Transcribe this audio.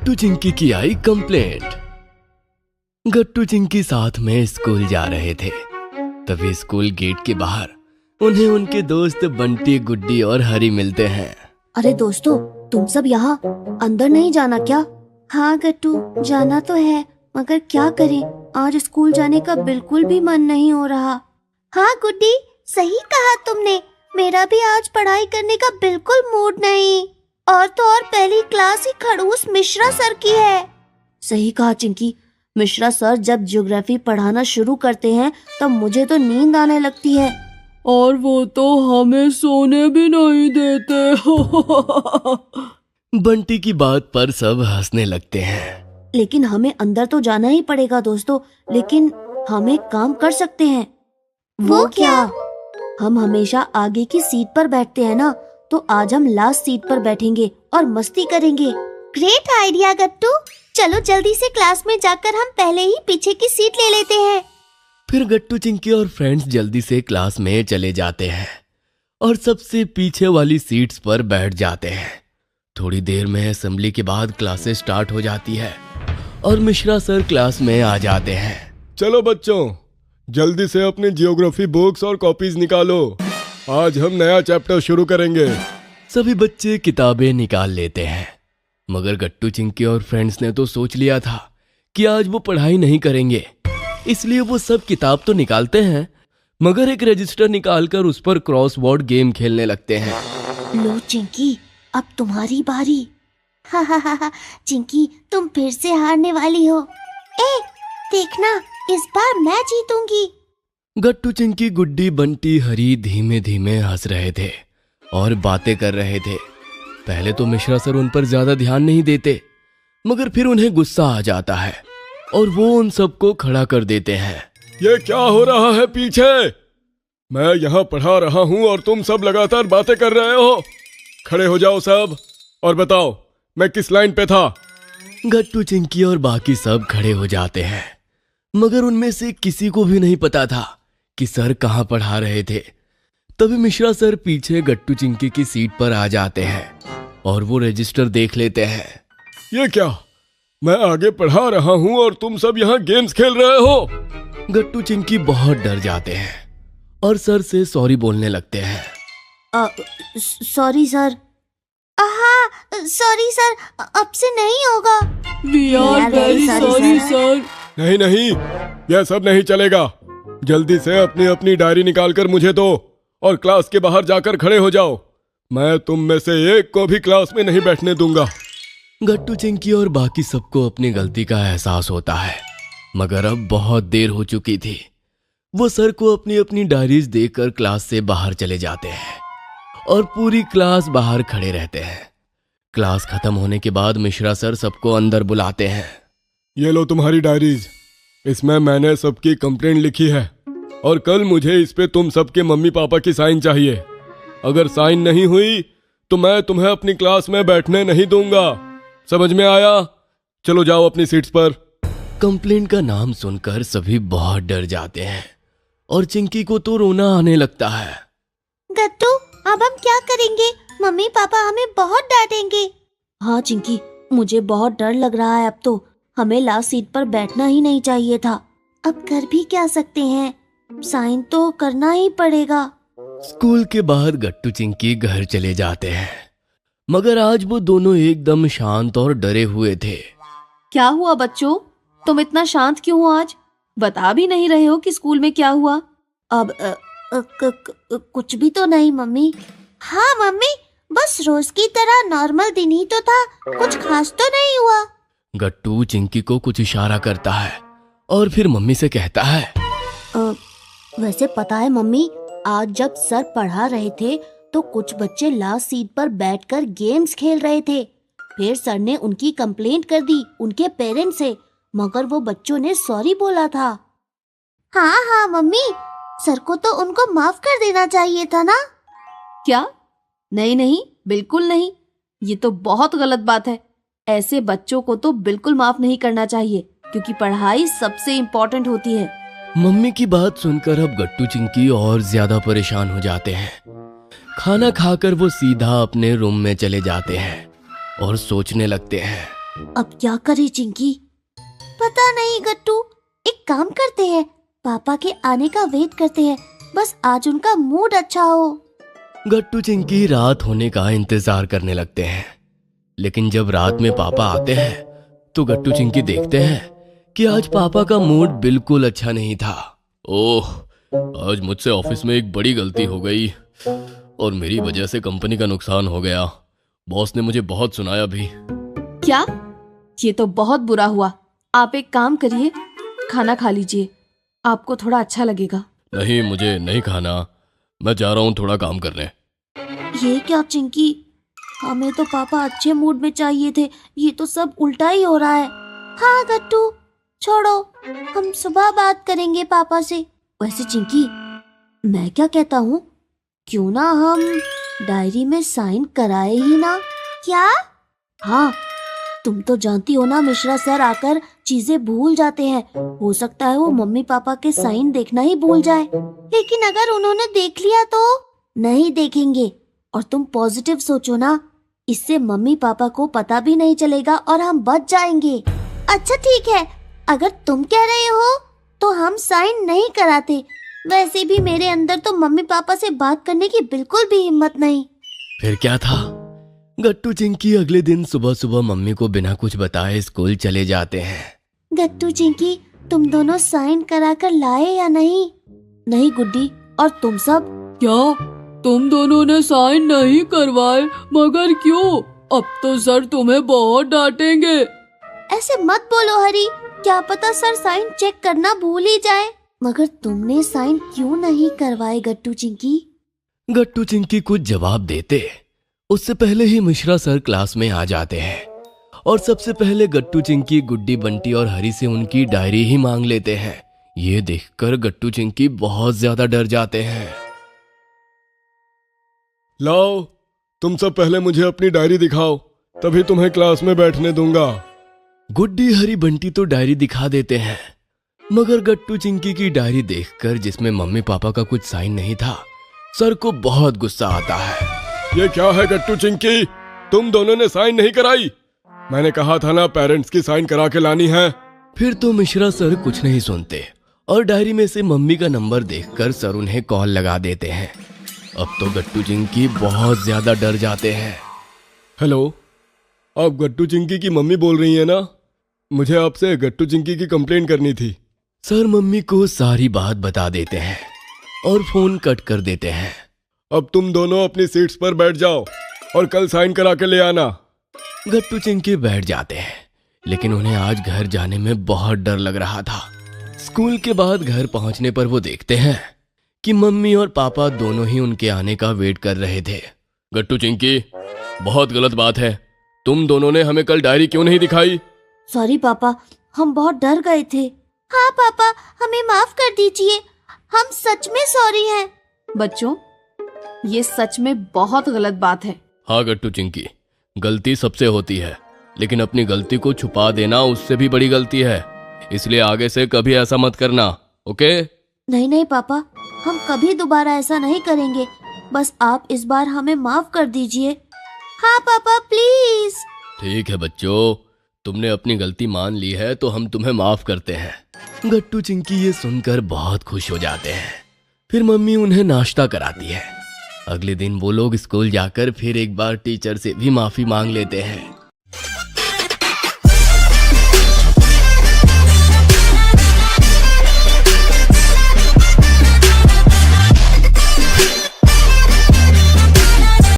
गट्टू चिंकी की आई कंप्लेंट। गट्टू चिंकी साथ में स्कूल जा रहे थे, तभी स्कूल गेट के बाहर उन्हें उनके दोस्त बंटी, गुड्डी और हरी मिलते हैं। अरे दोस्तों, तुम सब यहाँ अंदर नहीं जाना क्या? हाँ गट्टू, जाना तो है, मगर क्या करें, आज स्कूल जाने का बिल्कुल भी मन नहीं हो रहा। हाँ गुड्डी, सही कहा तुमने, मेरा भी आज पढ़ाई करने का बिल्कुल मूड नहीं। और तो और पहली क्लास ही खड़ूस मिश्रा सर की है। सही कहा चिंकी, मिश्रा सर जब ज्योग्राफी पढ़ाना शुरू करते हैं तब मुझे तो नींद आने लगती है। और वो तो हमें सोने भी नहीं देते। बंटी की बात पर सब हंसने लगते हैं। लेकिन हमें अंदर तो जाना ही पड़ेगा दोस्तों, लेकिन हम एक काम कर सकते हैं। वो क्या? हम हमेशा आगे की सीट पर बैठते हैं ना, तो आज हम लास्ट सीट पर बैठेंगे और मस्ती करेंगे। ग्रेट आइडिया गट्टू, चलो जल्दी से क्लास में जाकर हम पहले ही पीछे की सीट ले लेते हैं। फिर गट्टू चिंकी और फ्रेंड्स जल्दी से क्लास में चले जाते हैं और सबसे पीछे वाली सीट्स पर बैठ जाते हैं। थोड़ी देर में असेंबली के बाद क्लासेस स्टार्ट हो जाती है और मिश्रा सर क्लास में आ जाते हैं। चलो बच्चों, जल्दी से अपनी जियोग्राफी बुक्स और कॉपीज निकालो, आज हम नया चैप्टर शुरू करेंगे। सभी बच्चे किताबें निकाल लेते हैं, मगर गट्टू चिंकी और फ्रेंड्स ने तो सोच लिया था कि आज वो पढ़ाई नहीं करेंगे, इसलिए वो सब किताब तो निकालते हैं मगर एक रजिस्टर निकालकर उस पर क्रॉसवर्ड गेम खेलने लगते हैं। लो चिंकी, अब तुम्हारी बारी। हा, चिंकी तुम फिर से हारने वाली हो। ए, देखना, इस बार मैं जीतूंगी। गट्टू चिंकी, गुड्डी, बंटी, हरी धीमे धीमे हंस रहे थे और बातें कर रहे थे। पहले तो मिश्रा सर उन पर ज्यादा ध्यान नहीं देते, मगर फिर उन्हें गुस्सा आ जाता है और वो उन सबको खड़ा कर देते हैं। ये क्या हो रहा है पीछे? मैं यहाँ पढ़ा रहा हूँ और तुम सब लगातार बातें कर रहे हो। खड़े हो जाओ सब और बताओ मैं किस लाइन पे था। गट्टू चिंकी और बाकी सब खड़े हो जाते हैं, मगर उनमें से किसी को भी नहीं पता था कि सर कहाँ पढ़ा रहे थे। तभी मिश्रा सर पीछे गट्टू चिंकी की सीट पर आ जाते हैं और वो रजिस्टर देख लेते हैं। ये क्या, मैं आगे पढ़ा रहा हूँ और तुम सब यहाँ गेम्स खेल रहे हो। गट्टू चिंकी बहुत डर जाते हैं और सर से सॉरी बोलने लगते हैं। Sorry sir. सॉरी सर, अब से नहीं होगा। We are very sorry sir. नहीं नहीं, यह सब नहीं चलेगा। जल्दी से अपनी अपनी डायरी निकालकर मुझे दो और क्लास के बाहर जाकर खड़े हो जाओ। मैं तुम में से एक को भी क्लास में नहीं बैठने दूंगा। गट्टू चिंकी और बाकी सबको अपनी गलती का एहसास होता है, मगर अब बहुत देर हो चुकी थी। वो सर को अपनी अपनी डायरीज देकर क्लास से बाहर चले जाते हैं और पूरी क्लास बाहर खड़े रहते हैं। क्लास खत्म होने के बाद मिश्रा सर सबको अंदर बुलाते हैं। ये लो तुम्हारी डायरीज, इसमें मैंने सबकी कंप्लेंट लिखी है और कल मुझे इस पे तुम सबके मम्मी पापा की साइन चाहिए। अगर साइन नहीं हुई तो मैं तुम्हें अपनी क्लास में बैठने नहीं दूंगा। समझ में आया? चलो जाओ अपनी सीट्स पर। कंप्लेंट का नाम सुनकर सभी बहुत डर जाते हैं और चिंकी को तो रोना आने लगता है। गट्टू, अब हम क्या करेंगे? मम्मी पापा हमें बहुत डांटेंगे। हाँ चिंकी, मुझे बहुत डर लग रहा है। अब तो हमें लास्ट सीट पर बैठना ही नहीं चाहिए था। अब कर भी क्या सकते हैं, साइन तो करना ही पड़ेगा। स्कूल के बाद गट्टू चिंकी घर चले जाते हैं, मगर आज वो दोनों एकदम शांत और डरे हुए थे। क्या हुआ बच्चों, तुम इतना शांत क्यों हो आज? बता भी नहीं रहे हो कि स्कूल में क्या हुआ? अब कुछ भी तो नहीं मम्मी। हाँ मम्मी, बस रोज की तरह नॉर्मल दिन ही तो था, कुछ खास तो नहीं हुआ। गट्टू चिंकी को कुछ इशारा करता है और फिर मम्मी से कहता है, वैसे पता है मम्मी, आज जब सर पढ़ा रहे थे तो कुछ बच्चे लास्ट सीट पर बैठकर गेम्स खेल रहे थे। फिर सर ने उनकी कंप्लेंट कर दी उनके पेरेंट्स से, मगर वो बच्चों ने सॉरी बोला था। हाँ मम्मी, सर को तो उनको माफ कर देना चाहिए था ना। क्या? नहीं, बिल्कुल नहीं, ये तो बहुत गलत बात है। ऐसे बच्चों को तो बिल्कुल माफ नहीं करना चाहिए, क्योंकि पढ़ाई सबसे इम्पोर्टेंट होती है। मम्मी की बात सुनकर अब गट्टू चिंकी और ज्यादा परेशान हो जाते हैं। खाना खाकर वो सीधा अपने रूम में चले जाते हैं और सोचने लगते हैं। अब क्या करे चिंकी? पता नहीं गट्टू, एक काम करते हैं, पापा के आने का वेट करते हैं, बस आज उनका मूड अच्छा हो। गट्टू चिंकी रात होने का इंतजार करने लगते हैं, लेकिन जब रात में पापा आते हैं तो गट्टू चिंकी देखते हैं कि आज पापा का मूड बिल्कुल अच्छा नहीं था। ओह, आज मुझसे ऑफिस में एक बड़ी गलती हो गई और मेरी वजह से कंपनी का नुकसान हो गया। बॉस ने मुझे बहुत सुनाया भी। क्या? ये तो बहुत बुरा हुआ। आप एक काम करिए, खाना खा लीजिए, आपको थोड़ा अच्छा लगेगा। नहीं, मुझे नहीं खाना, मैं जा रहा हूँ थोड़ा काम करने। ये क्या चिंकी, हमें तो पापा अच्छे मूड में चाहिए थे, ये तो सब उल्टा ही हो रहा है। हाँ गट्टू, छोड़ो, हम सुबह बात करेंगे पापा से। वैसे चिंकी, मैं क्या कहता हूँ, क्यों ना हम डायरी में साइन कराए ही ना? क्या? हाँ, तुम तो जानती हो ना, मिश्रा सर आकर चीजें भूल जाते हैं। हो सकता है वो मम्मी पापा के साइन देखना ही भूल जाए। लेकिन अगर उन्होंने देख लिया तो? नहीं देखेंगे, और तुम पॉजिटिव सोचो ना, इससे मम्मी पापा को पता भी नहीं चलेगा और हम बच जाएंगे। अच्छा ठीक है, अगर तुम कह रहे हो तो हम साइन नहीं कराते। वैसे भी मेरे अंदर तो मम्मी पापा से बात करने की बिल्कुल भी हिम्मत नहीं। फिर क्या था, गट्टू चिंकी अगले दिन सुबह सुबह मम्मी को बिना कुछ बताए स्कूल चले जाते हैं। गट्टू चिंकी, तुम दोनों साइन करा कर लाए या नहीं? नहीं गुड्डी, और तुम सब? क्या तुम दोनों ने साइन नहीं करवाए? मगर क्यों? अब तो सर तुम्हें बहुत डांटेंगे। ऐसे मत बोलो हरी, क्या पता सर साइन चेक करना भूल ही जाए। मगर तुमने साइन क्यों नहीं करवाए गट्टू चिंकी? गट्टू चिंकी कुछ जवाब देते उससे पहले ही मिश्रा सर क्लास में आ जाते हैं और सबसे पहले गट्टू चिंकी, गुड्डी, बंटी और हरी से उनकी डायरी ही मांग लेते हैं। ये देखकर गट्टू चिंकी बहुत ज्यादा डर जाते हैं। लाओ, तुम सब पहले मुझे अपनी डायरी दिखाओ, तभी तुम्हें क्लास में बैठने दूंगा। गुड्डी, हरी, बंटी तो डायरी दिखा देते हैं, मगर गट्टू चिंकी की डायरी देखकर, जिसमें मम्मी पापा का कुछ साइन नहीं था, सर को बहुत गुस्सा आता है। ये क्या है गट्टू चिंकी, तुम दोनों ने साइन नहीं कराई? मैंने कहा था ना, पेरेंट्स की साइन करा के लानी है। फिर तो मिश्रा सर कुछ नहीं सुनते और डायरी में से मम्मी का नंबर देखकर सर उन्हें कॉल लगा देते हैं। अब तो गट्टू चिंकी बहुत ज्यादा डर जाते हैं। हेलो, आप गट्टू चिंकी की मम्मी बोल रही हैं ना? मुझे आपसे गट्टू चिंकी की कंप्लेंट करनी थी। सर मम्मी को सारी बात बता देते हैं और फोन कट कर देते हैं। अब तुम दोनों अपनी सीट्स पर बैठ जाओ और कल साइन करा के ले आना। गट्टू चिंकी बैठ जाते हैं, लेकिन उन्हें आज घर जाने में बहुत डर लग रहा था। स्कूल के बाद घर पहुंचने पर वो देखते हैं कि मम्मी और पापा दोनों ही उनके आने का वेट कर रहे थे। गट्टू चिंकी, बहुत गलत बात है, तुम दोनों ने हमें कल डायरी क्यों नहीं दिखाई? सॉरी पापा, हम बहुत डर गए थे। हाँ पापा, हमें माफ कर दीजिए, हम सच में सॉरी हैं। बच्चों, ये सच में बहुत गलत बात है। हाँ गट्टू चिंकी, गलती सबसे होती है, लेकिन अपनी गलती को छुपा देना उससे भी बड़ी गलती है। इसलिए आगे से कभी ऐसा मत करना, ओके? नहीं नहीं पापा, हम कभी दोबारा ऐसा नहीं करेंगे, बस आप इस बार हमें माफ कर दीजिए। हाँ पापा प्लीज। ठीक है बच्चों, तुमने अपनी गलती मान ली है तो हम तुम्हें माफ करते हैं। गट्टू चिंकी ये सुनकर बहुत खुश हो जाते हैं। फिर मम्मी उन्हें नाश्ता कराती है। अगले दिन वो लोग स्कूल जाकर फिर एक बार टीचर से भी माफी मांग लेते हैं।